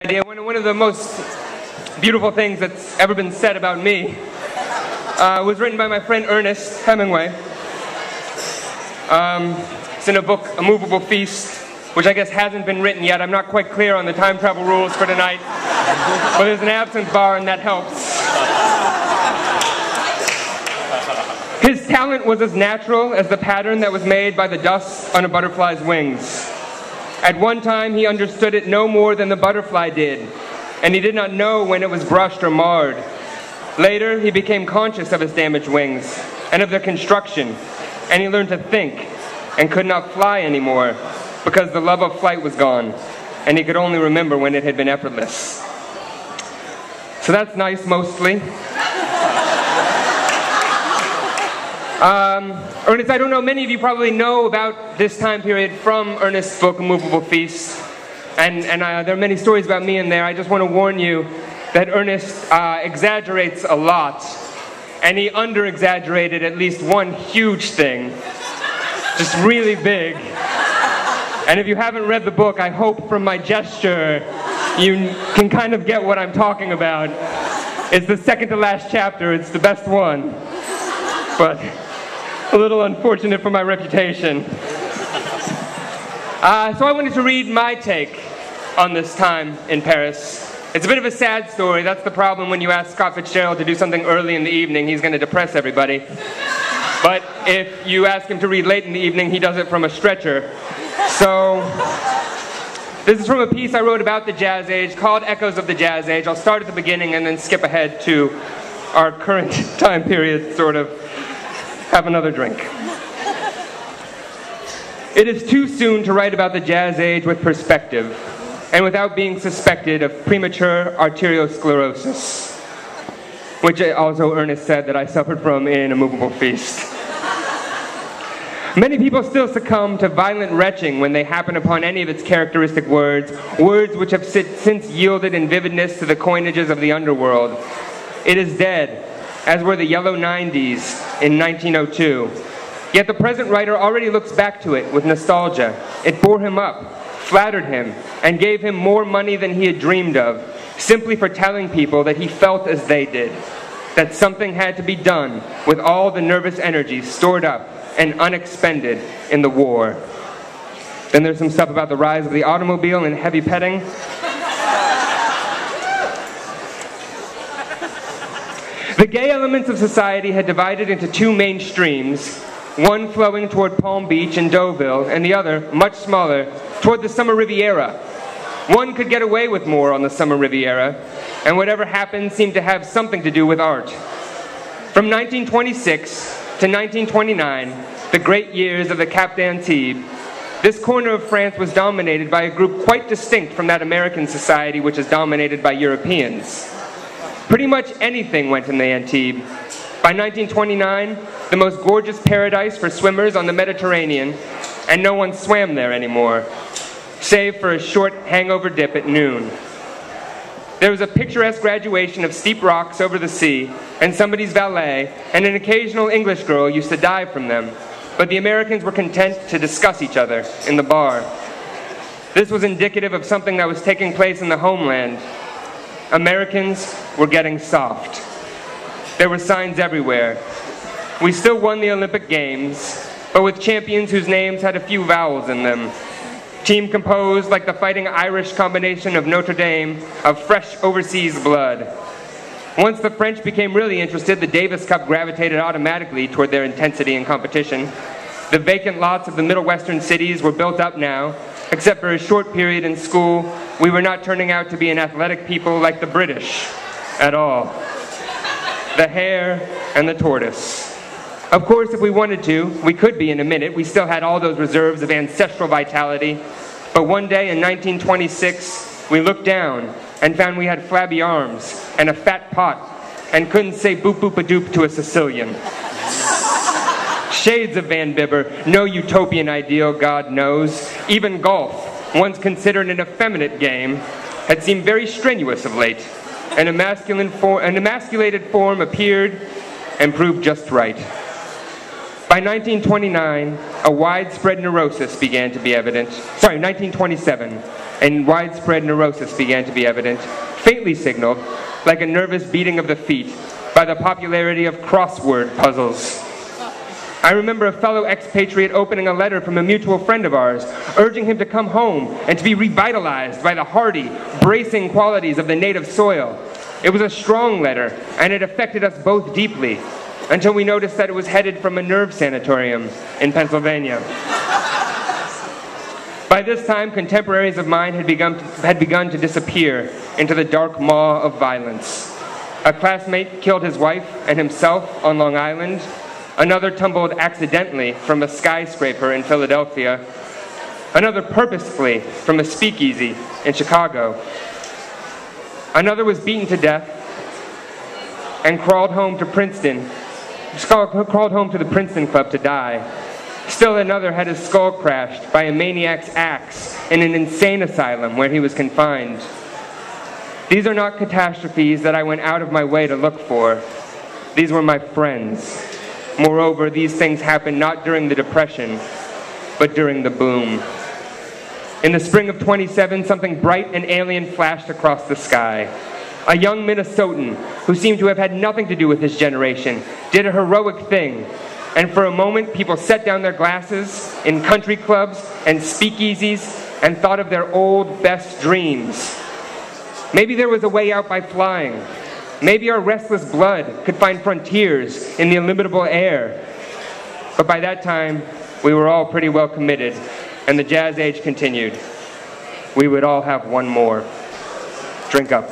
idea. One of the most beautiful things that's ever been said about me was written by my friend Ernest Hemingway. It's in a book, A Movable Feast, which I guess hasn't been written yet. I'm not quite clear on the time travel rules for tonight, but there's an absinthe bar and that helps. His talent was as natural as the pattern that was made by the dust on a butterfly's wings. At one time, he understood it no more than the butterfly did, and he did not know when it was brushed or marred. Later, he became conscious of his damaged wings and of their construction, and he learned to think and could not fly anymore because the love of flight was gone, and he could only remember when it had been effortless. So that's nice, mostly. Ernest, I don't know, many of you probably know about this time period from Ernest's book, A Movable Feast, and there are many stories about me in there. I just want to warn you that Ernest exaggerates a lot, and he under-exaggerated at least one huge thing, just really big. And if you haven't read the book, I hope from my gesture you can kind of get what I'm talking about. It's the second to last chapter, it's the best one, but a little unfortunate for my reputation. So I wanted to read my take on this time in Paris. It's a bit of a sad story. That's the problem when you ask Scott Fitzgerald to do something early in the evening. He's going to depress everybody. But if you ask him to read late in the evening, he does it from a stretcher. So this is from a piece I wrote about the Jazz Age called Echoes of the Jazz Age. I'll start at the beginning and then skip ahead to our current time period, sort of. Have another drink. It is too soon to write about the Jazz Age with perspective, and without being suspected of premature arteriosclerosis, which also Ernest said that I suffered from in A Movable Feast. Many people still succumb to violent retching when they happen upon any of its characteristic words, words which have since yielded in vividness to the coinages of the underworld. It is dead, as were the yellow 90s in 1902. Yet the present writer already looks back to it with nostalgia. It bore him up, flattered him, and gave him more money than he had dreamed of, simply for telling people that he felt as they did, that something had to be done with all the nervous energy stored up and unexpended in the war. Then there's some stuff about the rise of the automobile and heavy petting. The gay elements of society had divided into two main streams, one flowing toward Palm Beach and Deauville, and the other, much smaller, toward the Summer Riviera. One could get away with more on the Summer Riviera, and whatever happened seemed to have something to do with art. From 1926 to 1929, the great years of the Cap d'Antibes, this corner of France was dominated by a group quite distinct from that American society which is dominated by Europeans. Pretty much anything went in the Antibes. By 1929, the most gorgeous paradise for swimmers on the Mediterranean, and no one swam there anymore, save for a short hangover dip at noon. There was a picturesque graduation of steep rocks over the sea, and somebody's valet, and an occasional English girl used to dive from them, but the Americans were content to discuss each other in the bar. This was indicative of something that was taking place in the homeland. Americans were getting soft. There were signs everywhere. We still won the Olympic Games, but with champions whose names had a few vowels in them. Team composed like the Fighting Irish combination of Notre Dame of fresh overseas blood. Once the French became really interested, the Davis Cup gravitated automatically toward their intensity and competition. The vacant lots of the Middle Western cities were built up now. Except for a short period in school, we were not turning out to be an athletic people like the British at all. The hare and the tortoise. Of course, if we wanted to, we could be in a minute. We still had all those reserves of ancestral vitality. But one day in 1926, we looked down and found we had flabby arms and a fat pot and couldn't say boop-boop-a-doop to a Sicilian. Shades of Van Bibber, no utopian ideal, God knows. Even golf, once considered an effeminate game, had seemed very strenuous of late. An emasculated form appeared and proved just right. By 1929, a widespread neurosis began to be evident. 1927. and widespread neurosis began to be evident, faintly signaled, like a nervous beating of the feet, by the popularity of crossword puzzles. I remember a fellow expatriate opening a letter from a mutual friend of ours, urging him to come home and to be revitalized by the hardy, bracing qualities of the native soil. It was a strong letter, and it affected us both deeply, until we noticed that it was headed from a nerve sanatorium in Pennsylvania. By this time, contemporaries of mine had begun to disappear into the dark maw of violence. A classmate killed his wife and himself on Long Island. Another tumbled accidentally from a skyscraper in Philadelphia. Another purposefully from a speakeasy in Chicago. Another was beaten to death and crawled home to the Princeton Club to die. Still another had his skull crashed by a maniac's axe in an insane asylum where he was confined. These are not catastrophes that I went out of my way to look for. These were my friends. Moreover, these things happened not during the Depression, but during the boom. In the spring of 27, something bright and alien flashed across the sky. A young Minnesotan, who seemed to have had nothing to do with his generation, did a heroic thing, and for a moment people set down their glasses in country clubs and speakeasies and thought of their old best dreams. Maybe there was a way out by flying. Maybe our restless blood could find frontiers in the illimitable air. But by that time, we were all pretty well committed, and the jazz age continued. We would all have one more. Drink up.